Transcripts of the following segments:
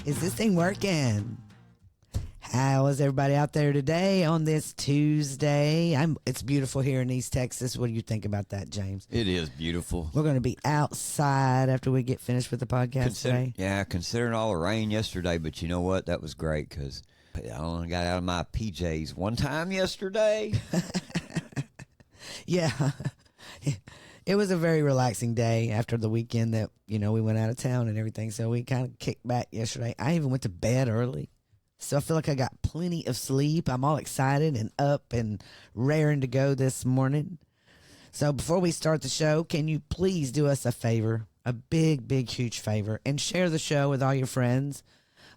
Is this thing working? How is everybody out there today on this Tuesday? It's beautiful here in East Texas. What do you think about that, James? It is beautiful. We're going to be outside after we get finished with the podcast today. Yeah, considering all the rain yesterday, but you know what? That was great because I only got out of my PJs one time yesterday. Yeah. It was a very relaxing day after the weekend that, we went out of town and everything. So we kind of kicked back yesterday. I even went to bed early. So I feel like I got plenty of sleep. I'm all excited and up and raring to go this morning. So before we start the show, can you please do us a favor, a big, big, huge favor, and share the show with all your friends.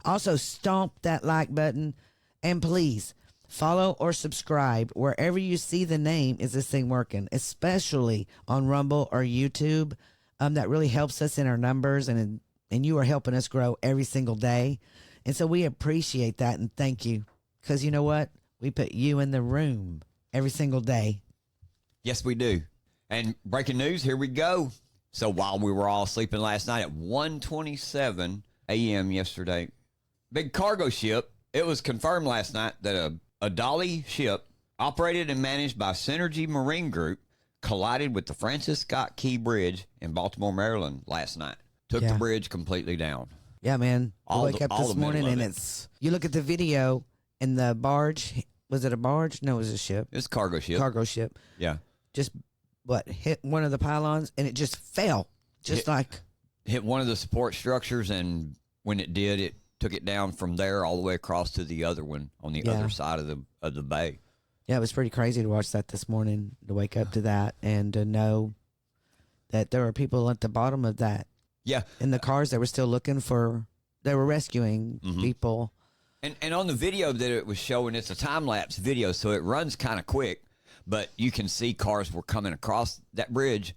Also, stomp that like button. And please follow or subscribe wherever you see the name Is This Thing Working, especially on Rumble or YouTube. That really helps us in our numbers, and you are helping us grow every single day. And so we appreciate that and thank you, because you know what? We put you in the room every single day. Yes, we do. And breaking news, here we go. So while we were all sleeping last night at 1:27 a.m. yesterday, big cargo ship, it was confirmed last night that a dolly ship operated and managed by Synergy Marine Group collided with the Francis Scott Key Bridge in Baltimore, Maryland last night. Took the bridge completely down. Yeah, man. I wake up this morning and you look at the video and the barge, was it a barge? No, it was a ship. It's a cargo ship. Cargo ship. Yeah. Just, hit one of the pylons and it just fell. Hit one of the support structures, and when it did, it took it down from there all the way across to the other one on the other side of the bay. Yeah, it was pretty crazy to watch that this morning, to wake up to that and to know that there were people at the bottom of that. Yeah. In the cars, they were still looking for, they were rescuing people. And on the video that it was showing, it's a time-lapse video, so it runs kind of quick, but you can see cars were coming across that bridge,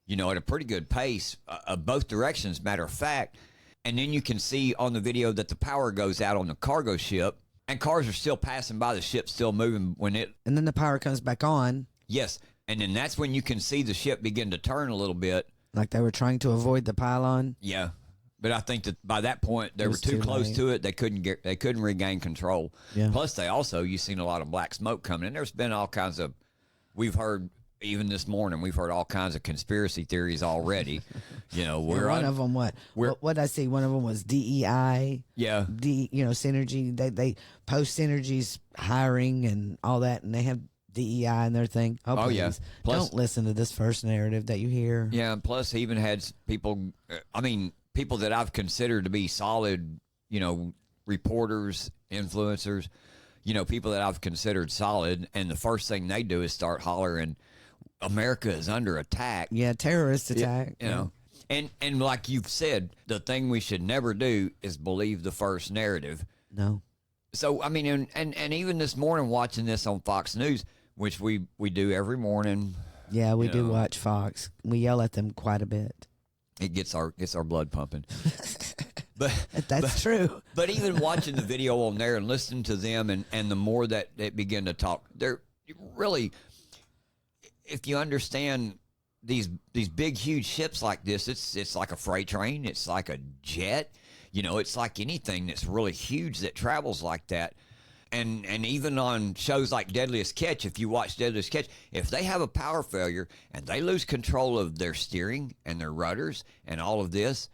at a pretty good pace, both directions, matter of fact. And then you can see on the video that the power goes out on the cargo ship, and cars are still passing by, the ship still moving And then the power comes back on. Yes, and then that's when you can see the ship begin to turn a little bit. Like they were trying to avoid the pylon. Yeah, but I think that by that point they were too close to it. They couldn't regain control. Yeah. Plus, you've seen a lot of black smoke coming, and there's been all kinds of. We've heard even this morning. We've heard all kinds of conspiracy theories already. One of them. What did I see? One of them was DEI. Yeah. Synergy. They post Synergy's hiring and all that, and they have DEI in their thing. Oh yeah. Plus, don't listen to this first narrative that you hear. Yeah, and plus he even had people, people that I've considered to be solid, reporters, influencers, people that I've considered solid, and the first thing they do is start hollering, America is under attack. Yeah, terrorist attack. And like you've said, the thing we should never do is believe the first narrative. No. So, and even this morning watching this on Fox News, which we do every morning. Yeah, we do watch Fox. We yell at them quite a bit. It gets our blood pumping. That's true. But even watching the video on there and listening to them, and the more that they begin to talk, they're really, if you understand these big huge ships like this, it's like a freight train, it's like a jet, it's like anything that's really huge that travels like that. And even on shows like Deadliest Catch, if you watch Deadliest Catch, if they have a power failure and they lose control of their steering and their rudders and all of this,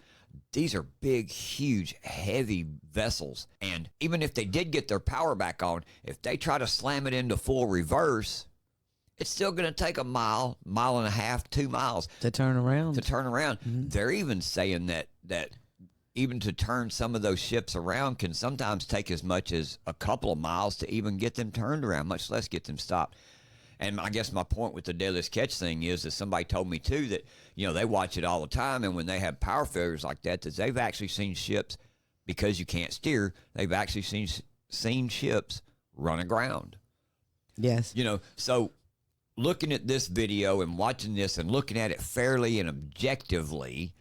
these are big, huge, heavy vessels. And even if they did get their power back on, if they try to slam it into full reverse, it's still going to take a mile and a half, 2 miles to turn around. Mm-hmm. They're even saying that even to turn some of those ships around can sometimes take as much as a couple of miles to even get them turned around, much less get them stopped. And I guess my point with the Deadliest Catch thing is that somebody told me, too, that, they watch it all the time, and when they have power failures like that they've actually seen ships, because you can't steer, they've actually seen ships run aground. Yes. So looking at this video and watching this and looking at it fairly and objectively,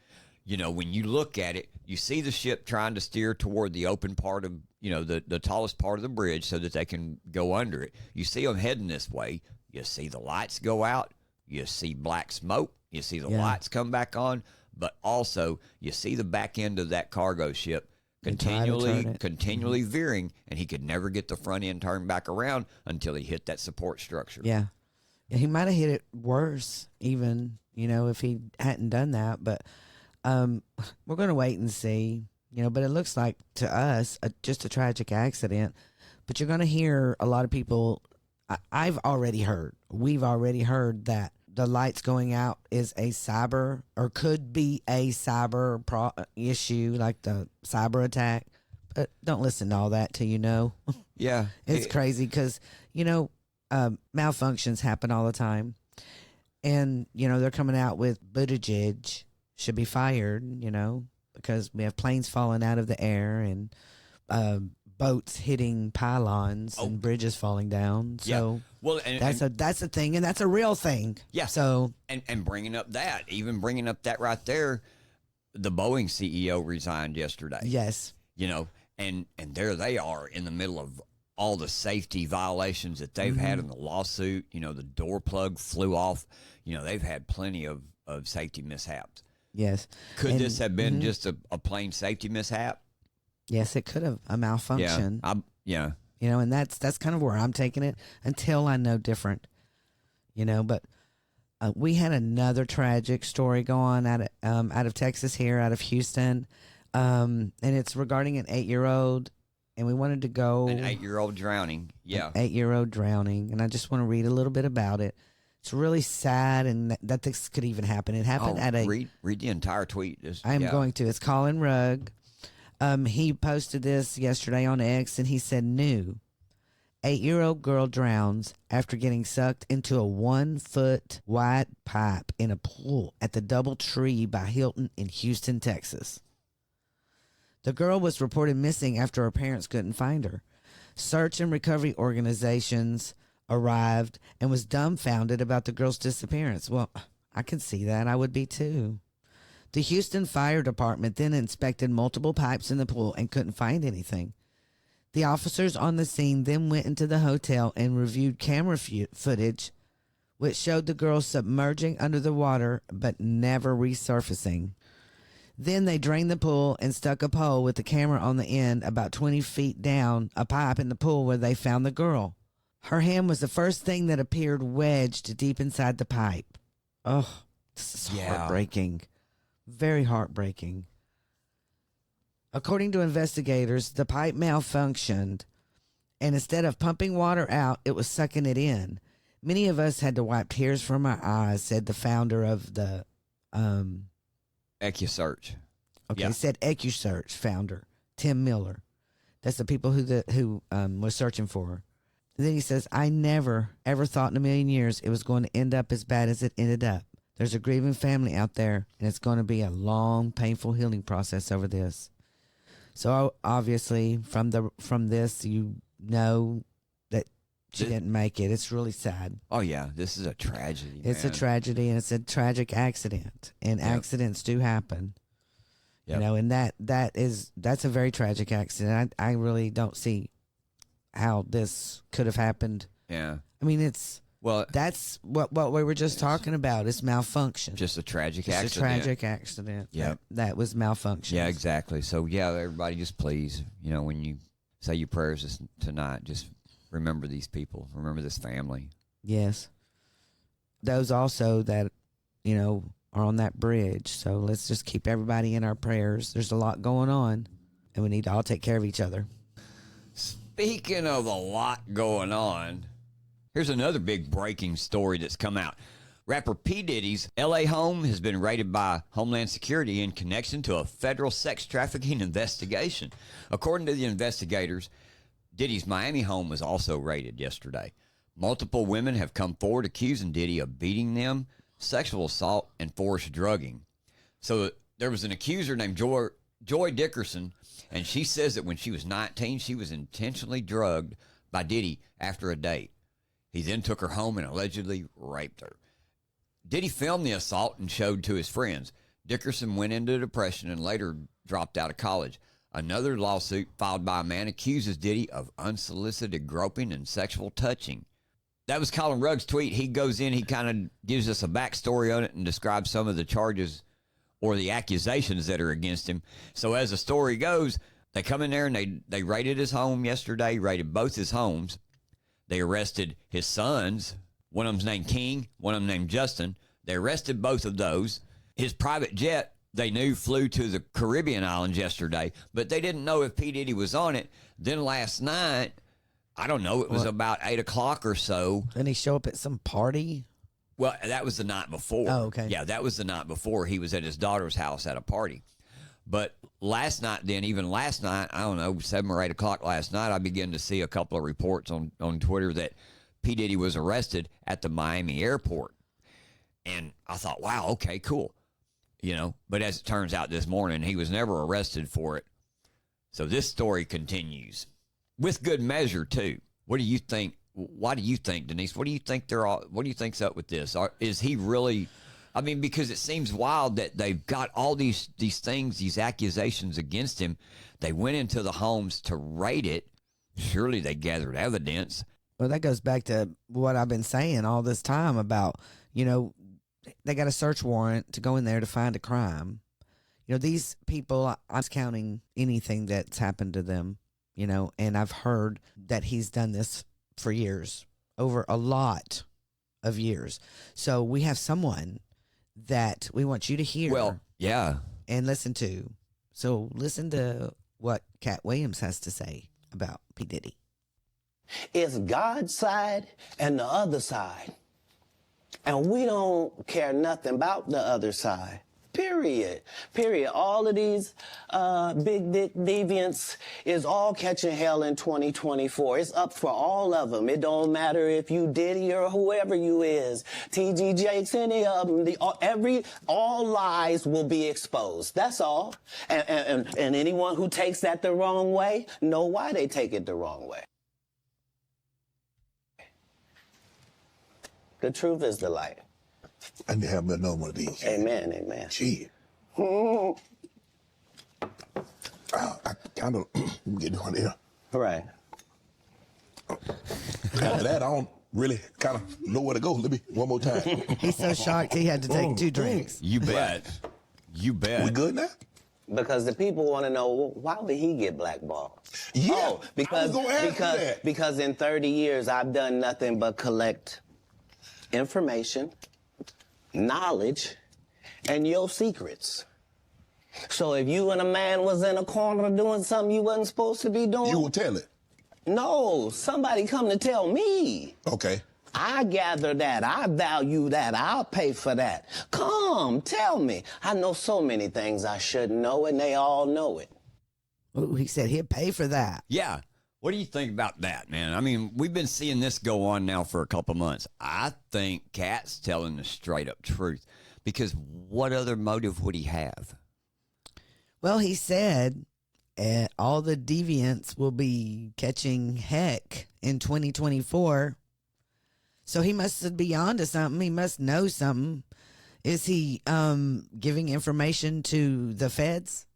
when you look at it, you see the ship trying to steer toward the open part of, the tallest part of the bridge so that they can go under it. You see them heading this way. You see the lights go out. You see black smoke. You see the lights come back on. But also, you see the back end of that cargo ship continually veering, and he could never get the front end turned back around until he hit that support structure. Yeah. He might have hit it worse, even, if he hadn't done that. But we're going to wait and see, but it looks like to us just a tragic accident. But you're going to hear a lot of people. We've already heard that the lights going out is a cyber, or could be a cyber issue, like the cyber attack. But don't listen to all that till you know. Yeah. It's crazy because, malfunctions happen all the time. And, they're coming out with Buttigieg should be fired, because we have planes falling out of the air and boats hitting pylons and bridges falling down. So yeah. Well, that's a thing, and that's a real thing. Yeah. So and bringing up that right there, the Boeing CEO resigned yesterday. Yes. And there they are in the middle of all the safety violations that they've had in the lawsuit. The door plug flew off. They've had plenty of safety mishaps. Yes. Could this have been just a plain safety mishap? Yes, it could have, a malfunction. Yeah. And that's kind of where I'm taking it until I know different. But we had another tragic story go on out of Texas here, out of Houston, and it's regarding an 8-year-old, and we wanted to go. An 8-year-old drowning. Yeah. An 8-year-old drowning, and I just want to read a little bit about it. It's really sad, and that this could even happen. It happened at a. Read the entire tweet. I'm going to. It's Colin Rugg. He posted this yesterday on X, and he said, "New 8-year-old girl drowns after getting sucked into a 1-foot wide pipe in a pool at the DoubleTree by Hilton in Houston, Texas. The girl was reported missing after her parents couldn't find her. Search and recovery organizations arrived and was dumbfounded about the girl's disappearance." Well, I can see that. I would be too. The Houston Fire Department then inspected multiple pipes in the pool and couldn't find anything. The officers on the scene then went into the hotel and reviewed camera footage, which showed the girl submerging under the water but never resurfacing. Then they drained the pool and stuck a pole with the camera on the end about 20 feet down a pipe in the pool where they found the girl. Her hand was the first thing that appeared wedged deep inside the pipe. Oh, this is heartbreaking. Very heartbreaking. According to investigators, the pipe malfunctioned, and instead of pumping water out, it was sucking it in. Many of us had to wipe tears from our eyes, said the founder of the EcuSearch. Okay, Yeah. said EcuSearch founder, Tim Miller. That's the people who was searching for her. And then he says, "I never, ever thought in a million years it was going to end up as bad as it ended up. There's a grieving family out there, and it's going to be a long, painful healing process over this." So obviously, from this, that she didn't make it. It's really sad. Oh yeah, this is a tragedy. It's a tragedy, and it's a tragic accident. And accidents do happen. Yep. And that's a very tragic accident. I really don't see how this could have happened. Yeah. I mean, that's what we were just talking about. It's malfunction. Just a tragic accident. accident. A tragic accident. Yep. That was malfunction. Yeah, exactly. So yeah, everybody just please, when you say your prayers tonight, just remember these people. Remember this family. Yes. Those also that, are on that bridge. So let's just keep everybody in our prayers. There's a lot going on, and we need to all take care of each other. Speaking of a lot going on, here's another big breaking story that's come out. Rapper P. Diddy's L.A. home has been raided by Homeland Security in connection to a federal sex trafficking investigation. According to the investigators, Diddy's Miami home was also raided yesterday. Multiple women have come forward accusing Diddy of beating them, sexual assault, and forced drugging. So there was an accuser named Joy Dickerson, and she says that when she was 19, she was intentionally drugged by Diddy after a date. He then took her home and allegedly raped her. Diddy filmed the assault and showed to his friends. Dickerson went into depression and later dropped out of college. Another lawsuit filed by a man accuses Diddy of unsolicited groping and sexual touching. That was Colin Rugg's tweet. He goes in, he kind of gives us a backstory on it and describes some of the charges or the accusations that are against him. So as the story goes, They come in there and they raided his home yesterday, raided both his homes. They arrested his sons. One of them's named King, one of them named Justin. They arrested both of those. His private jet, they knew, flew to the Caribbean islands yesterday, but they didn't know if P. Diddy was on it. Then last night, I don't know, it was about 8 o'clock or so. Didn't he show up at some party? Well, that was the night before. Oh, okay. Yeah, that was the night before. He was at his daughter's house at a party. But last night, even last night, I don't know, 7 or 8 o'clock last night, I began to see a couple of reports on Twitter that P. Diddy was arrested at the Miami airport. And I thought, wow, okay, cool. But as it turns out this morning, he was never arrested for it. So this story continues with good measure, too. What do you think? Why do you think, Denise? What do you think what do you think's up with this? Is he really... I mean, because it seems wild that they've got all these things, these accusations against him. They went into the homes to raid it. Surely they gathered evidence. Well, that goes back to what I've been saying all this time about, they got a search warrant to go in there to find a crime. These people, I'm counting anything that's happened to them, and I've heard that he's done this for years, over a lot of years. So we have someone that we want you to hear. Well, yeah. And listen to. So listen to what Cat Williams has to say about P. Diddy. It's God's side and the other side. And we don't care nothing about the other side. Period. Period. All of these big dick deviants is all catching hell in 2024. It's up for all of them. It don't matter if you Diddy or whoever you is. TG Jakes, any of them. All lies will be exposed. That's all. And anyone who takes that the wrong way, know why they take it the wrong way. The truth is the light. I need to have another one of these. Amen, amen. Gee. I kind of get one here. Right. After that, I don't really kind of know where to go. Let me one more time. He's so shocked he had to take 2 drinks. You bet. You bet. We good now? Because the people want to know, well, why would he get blackballed? Yeah. Oh, I was gonna ask you that. because in 30 years, I've done nothing but collect information, knowledge, and your secrets. So if you and a man was in a corner doing something you wasn't supposed to be doing... You will tell it. No, somebody come to tell me. Okay. I gather that. I value that. I'll pay for that. Come, tell me. I know so many things I shouldn't know, and they all know it. Ooh, he said he'd pay for that. Yeah. What do you think about that, man? I mean, we've been seeing this go on now for a couple months. I think Cat's telling the straight up truth, because what other motive would he have? Well, he said all the deviants will be catching heck in 2024. So he must be onto something. He must know something. Is he giving information to the feds?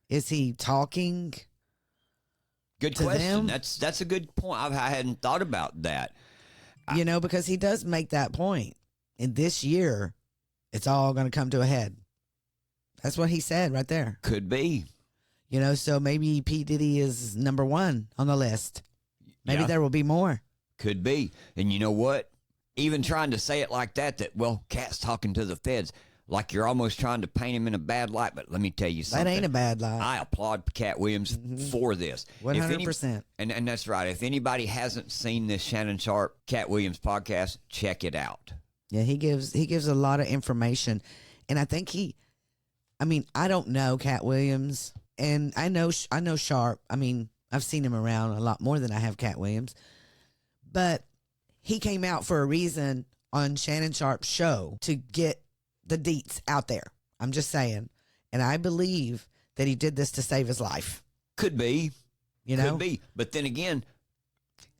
Is he talking? Good question. That's a good point. I hadn't thought about that. Because he does make that point. And this year, it's all going to come to a head. That's what he said right there. Could be. So maybe P. Diddy is number 1 on the list. Maybe there will be more. Could be. And you know what? Even trying to say it like that, Cat's talking to the feds, like you're almost trying to paint him in a bad light. But let me tell you something. That ain't a bad light. I applaud Cat Williams for this. 100%. And that's right. If anybody hasn't seen this Shannon Sharp, Cat Williams podcast, check it out. Yeah, he gives a lot of information. And I think I don't know Cat Williams. And I know Sharp. I mean, I've seen him around a lot more than I have Cat Williams. But he came out for a reason on Shannon Sharp's show to get the deets out there. I'm just saying. And I believe that he did this to save his life. Could be. Could be. But then again,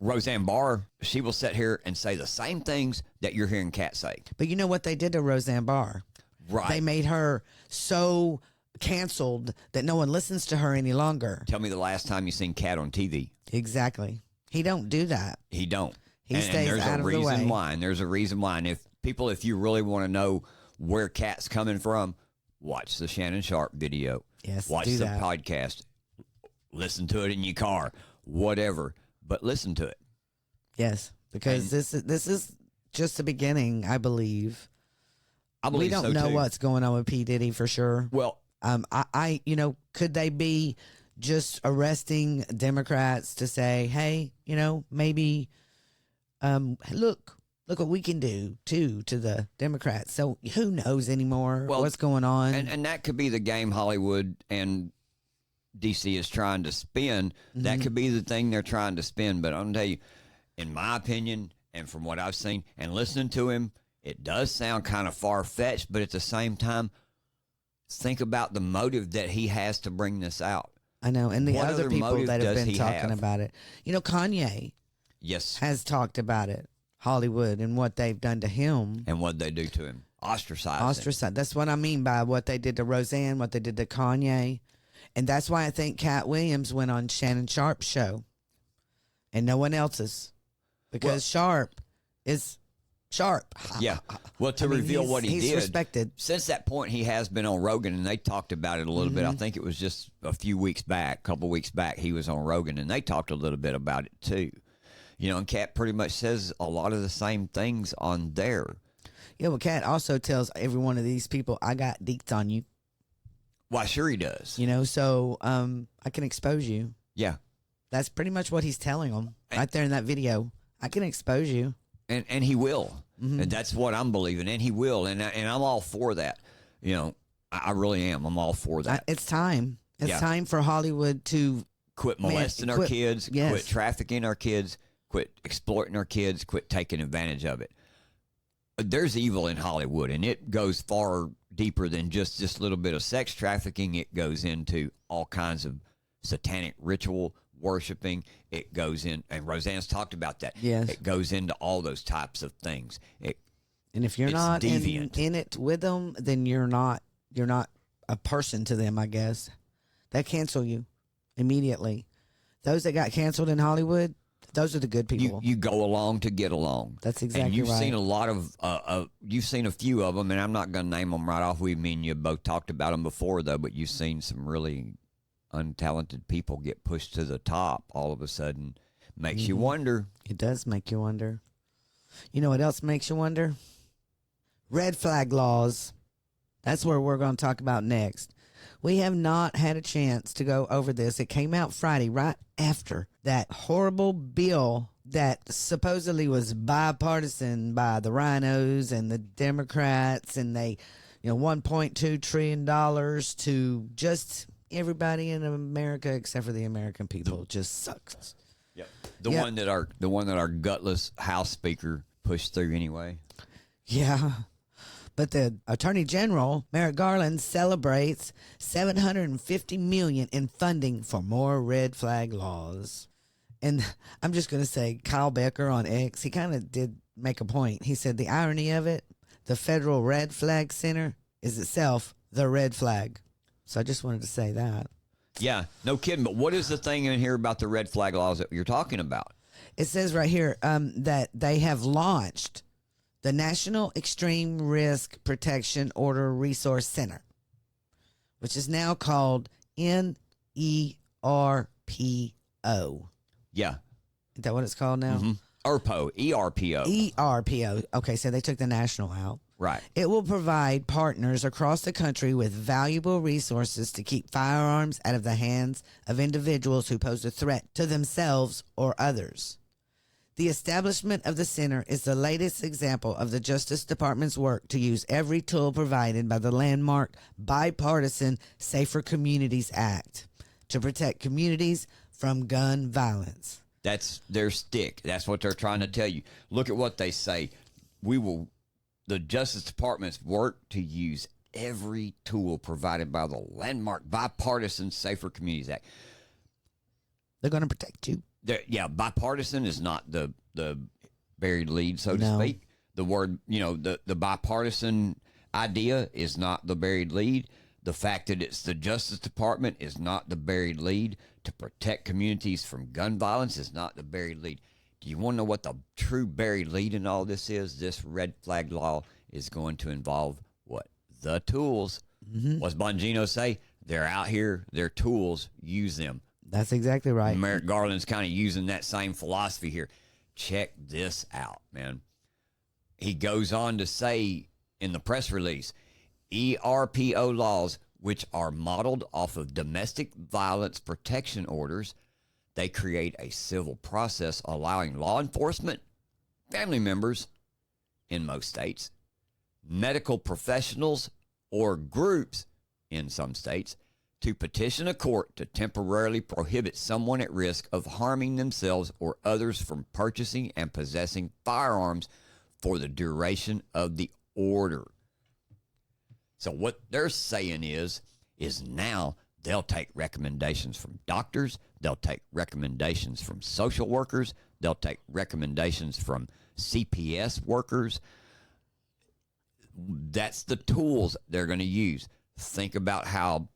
Roseanne Barr, she will sit here and say the same things that you're hearing Cat say. But you know what they did to Roseanne Barr? Right. They made her so canceled that no one listens to her any longer. Tell me the last time you seen Cat on TV. Exactly. He don't do that. He don't. He stays out of the way. And there's a reason why. And there's a reason why. And if you really want to know where Cat's coming from, watch the Shannon Sharp video. Yes, watch do the that. podcast. listen to it in your car, whatever, but listen to it. Yes, because this is just the beginning, I believe. I believe we don't so know too. what's going on with P. Diddy for sure. Well, I could they be just arresting Democrats to say, hey, maybe, look what we can do too to the Democrats. So who knows anymore what's going on? And that could be the game Hollywood and DC is trying to spin. That could be the thing they're trying to spin. But I'm going to tell you, in my opinion, and from what I've seen and listening to him, it does sound kind of far-fetched, but at the same time, think about the motive that he has to bring this out. I know, and the What other other people motive that have does been he talking have? about it. Kanye Yes. has talked about it, Hollywood, and what they've done to him. And what they do to him. Ostracize him. Ostracized. That's what I mean by what they did to Roseanne, what they did to Kanye. And that's why I think Cat Williams went on Shannon Sharp's show and no one else's. Because Sharp is Sharp. Yeah. Well, to reveal what he he's did. respected. Since that point, he has been on Rogan, and they talked about it a little bit. I think it was just a couple weeks back, he was on Rogan, and they talked a little bit about it too. And Cat pretty much says a lot of the same things on there. Yeah, well, Cat also tells every one of these people, I got deets on you. Why, sure he does. So I can expose you. Yeah. That's pretty much what he's telling them right there in that video. I can expose you. And he will. And that's what I'm believing. And he will. And I'm all for that. I really am. I'm all for that. It's time. It's time for Hollywood to quit molesting our kids, yes. quit trafficking our kids, quit exploiting our kids, quit taking advantage of it. There's evil in Hollywood, and it goes far deeper than just this little bit of sex trafficking. It goes into all kinds of satanic ritual worshiping. It goes in, and Roseanne's talked about that. Yes. It goes into all those types of things. And if you're it's not deviant. in it with them, then you're not a person to them, I guess. They cancel you immediately. Those that got canceled in Hollywood, those are the good people. You go along to get along. That's exactly and you've right. seen a lot of, you've seen a few of them, and I'm not going to name them right off. Me and you both talked about them before, though, but you've seen some really untalented people get pushed to the top all of a sudden. Makes you wonder. It does make you wonder. You know what else makes you wonder? Red flag laws. That's where we're going to talk about next. We have not had a chance to go over this. It came out Friday, right after that horrible bill that supposedly was bipartisan by the rhinos and the Democrats, and they, $1.2 trillion to just everybody in America except for the American people. Just sucks. Yep. The one that our gutless House Speaker pushed through anyway. Yeah. But the Attorney General, Merrick Garland, celebrates $750 million in funding for more red flag laws. And I'm just going to say, Kyle Becker on X, he kind of did make a point. He said the irony of it, the Federal Red Flag Center is itself the red flag. So I just wanted to say that. Yeah, no kidding. But what is the thing in here about the red flag laws that you're talking about? It says right here that they have launched the National Extreme Risk Protection Order Resource Center, which is now called NERPO. Yeah. Is that what it's called now? ERPO, ERPO. ERPO. Okay, so they took the national out. Right. It will provide partners across the country with valuable resources to keep firearms out of the hands of individuals who pose a threat to themselves or others. The establishment of the center is the latest example of the Justice Department's work to use every tool provided by the landmark bipartisan Safer Communities Act to protect communities from gun violence. That's their stick. That's what they're trying to tell you. Look at what they say. The Justice Department's work to use every tool provided by the landmark bipartisan Safer Communities Act. They're going to protect you. Yeah, bipartisan is not the buried lead, so to No. speak. The word, the bipartisan idea is not the buried lead. The fact that it's the Justice Department is not the buried lead. To protect communities from gun violence is not the buried lead. Do you want to know what the true buried lead in all this is? This red flag law is going to involve what? The tools. What's Bongino say? They're out here. They're tools. Use them. That's exactly right. Merrick Garland's kind of using that same philosophy here. Check this out, man. He goes on to say in the press release, ERPO laws, which are modeled off of domestic violence protection orders, they create a civil process allowing law enforcement, family members in most states, medical professionals, or groups in some states to petition a court to temporarily prohibit someone at risk of harming themselves or others from purchasing and possessing firearms for the duration of the order. So what they're saying is now they'll take recommendations from doctors, they'll take recommendations from social workers, they'll take recommendations from CPS workers. That's the tools they're going to use. Think about how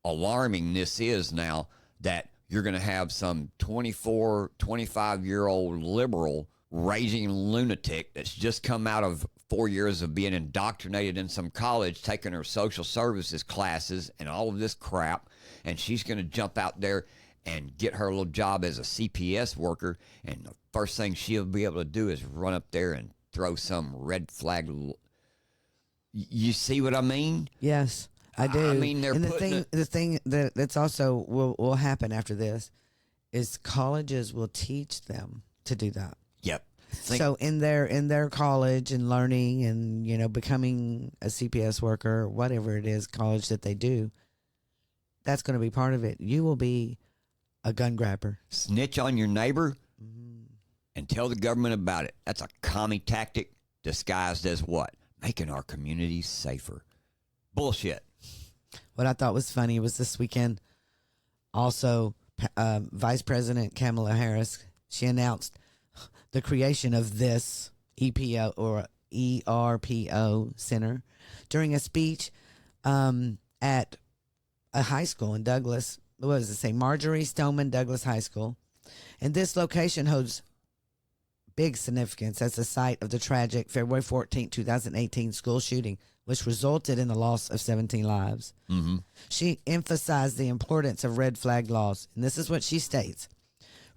alarming this is now, that you're going to have some 24, 25-year-old liberal raging lunatic that's just come out of 4 years of being indoctrinated in some college, taking her social services classes and all of this crap, and she's going to jump out there and get her little job as a CPS worker, and the first thing she'll be able to do is run up there and throw some red flag. You see what I mean? Yes, I do. I mean, they're and putting the thing that's also will happen after this is colleges will teach them to do that. Yep. So in their college and learning and becoming a CPS worker, whatever it is, college that they do, that's going to be part of it. You will be a gun grabber. Snitch on your neighbor and tell the government about it. That's a commie tactic disguised as what? Making our communities safer. Bullshit. What I thought was funny was this weekend, also, Vice President Kamala Harris, she announced the creation of this EPO or ERPO center during a speech at a high school in Douglas. What does it say? Marjorie Stoneman Douglas High School. And this location holds big significance as the site of the tragic February 14, 2018 school shooting, which resulted in the loss of 17 lives. Mm-hmm. She emphasized the importance of red flag laws, and this is what she states.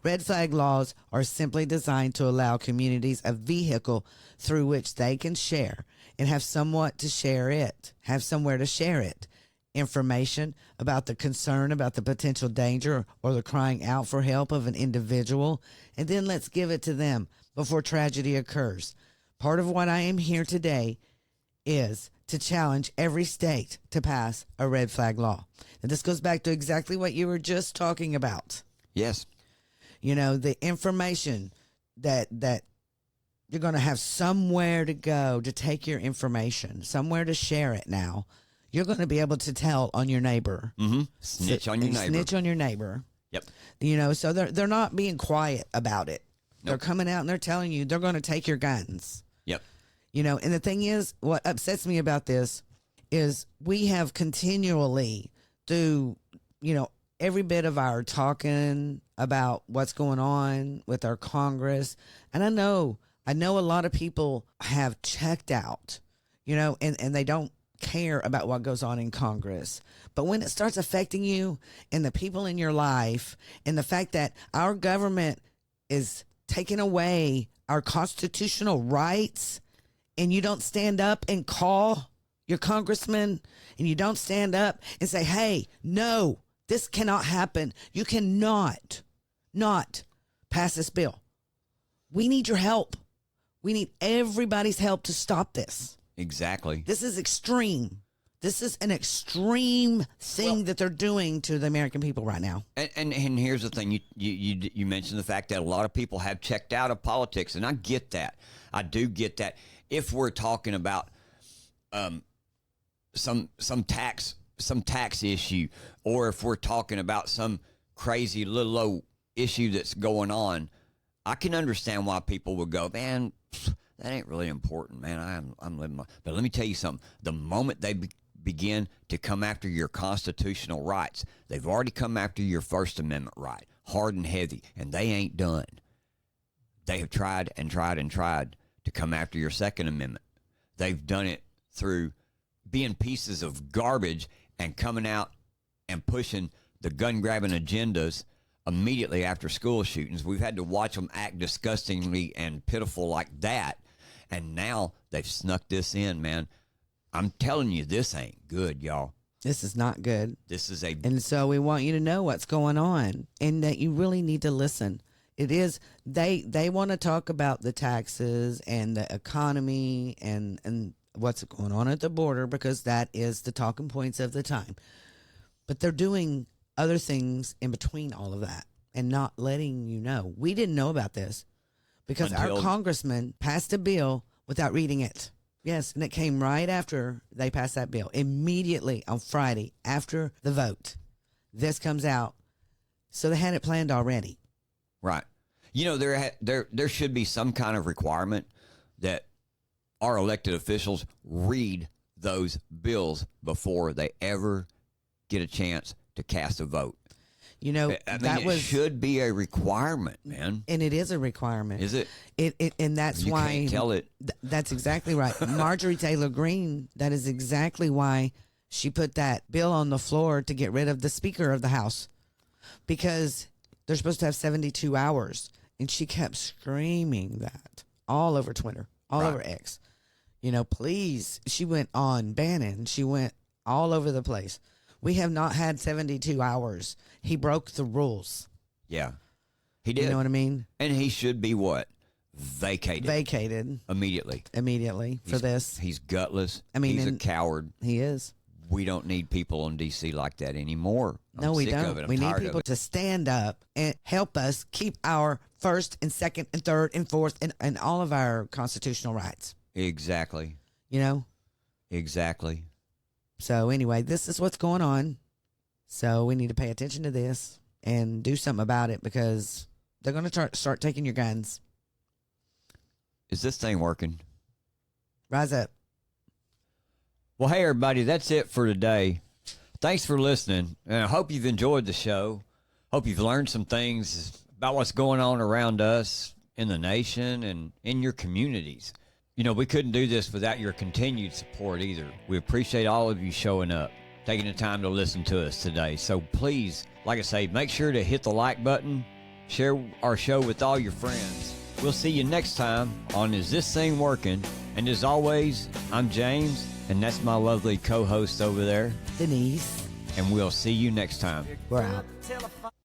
Red flag laws are simply designed to allow communities a vehicle through which they can share and have somewhere to share it. Information about the concern about the potential danger or the crying out for help of an individual, and then let's give it to them before tragedy occurs. Part of what I am here today is to challenge every state to pass a red flag law. And this goes back to exactly what you were just talking about. Yes. The information that you're going to have somewhere to go to take your information, somewhere to share it now. You're going to be able to tell on your neighbor. Mm-hmm. Snitch on your neighbor. Snitch on your neighbor. Yep. So they're not being quiet about it. Nope. They're coming out and they're telling you they're going to take your guns. Yep. And the thing is, what upsets me about this is we have continually through, every bit of our talking about what's going on with our Congress. And I know a lot of people have checked out, and they don't care about what goes on in Congress. But when it starts affecting you and the people in your life and the fact that our government is taking away our constitutional rights, and you don't stand up and call your congressman, and you don't stand up and say, hey, no, this cannot happen. You cannot not pass this bill. We need your help. We need everybody's help to stop this. Exactly. This is extreme. This is an extreme thing that they're doing to the American people right now. And here's the thing. You mentioned the fact that a lot of people have checked out of politics, and I get that. I do get that. If we're talking about some tax issue, or if we're talking about some crazy little old issue that's going on, I can understand why people would go, man, that ain't really important, man. I'm living my... But let me tell you something. The moment they begin to come after your constitutional rights, they've already come after your First Amendment right, hard and heavy, and they ain't done. They have tried and tried and tried to come after your Second Amendment. They've done it through being pieces of garbage and coming out and pushing the gun-grabbing agendas immediately after school shootings. We've had to watch them act disgustingly and pitiful like that. And now they've snuck this in, man. I'm telling you, this ain't good, y'all. This is not good. This is a... And so we want you to know what's going on and that you really need to listen. It is, they want to talk about the taxes and the economy and what's going on at the border because that is the talking points of the time. But they're doing other things in between all of that and not letting you know. We didn't know about this because our congressman passed a bill without reading it. Yes, and it came right after they passed that bill. Immediately on Friday after the vote, this comes out. So they had it planned already. Right. You know, there should be some kind of requirement that our elected officials read those bills before they ever get a chance to cast a vote. You know, it should be a requirement, man. And it is a requirement. Is it? And that's you why. You can't tell it. That's exactly right. Marjorie Taylor Greene, that is exactly why she put that bill on the floor to get rid of the Speaker of the House. Because they're supposed to have 72 hours. And she kept screaming that all over Twitter, all over X. You know, please. She went on Bannon. She went all over the place. We have not had 72 hours. He broke the rules. Yeah, he did. You know what I mean? And he should be what? Vacated. Immediately for this. He's gutless. I mean, he's a coward. He is. We don't need people in D.C. like that anymore. No, we don't. We need people to stand up and help us keep our first and second and third and fourth and all of our constitutional rights. Exactly. You know? Exactly. So anyway, this is what's going on. So we need to pay attention to this and do something about it because they're going to start taking your guns. Is this thing working? Rise up. Well, hey, everybody, that's it for today. Thanks for listening, and I hope you've enjoyed the show. Hope you've learned some things about what's going on around us in the nation and in your communities. You know, we couldn't do this without your continued support either. We appreciate all of you showing up, taking the time to listen to us today. So please, like I say, make sure to hit the like button, share our show with all your friends. We'll see you next time on Is This Thing Working? And as always, I'm James, and that's my lovely co-host over there, Denise. and we'll see you next time. We're out.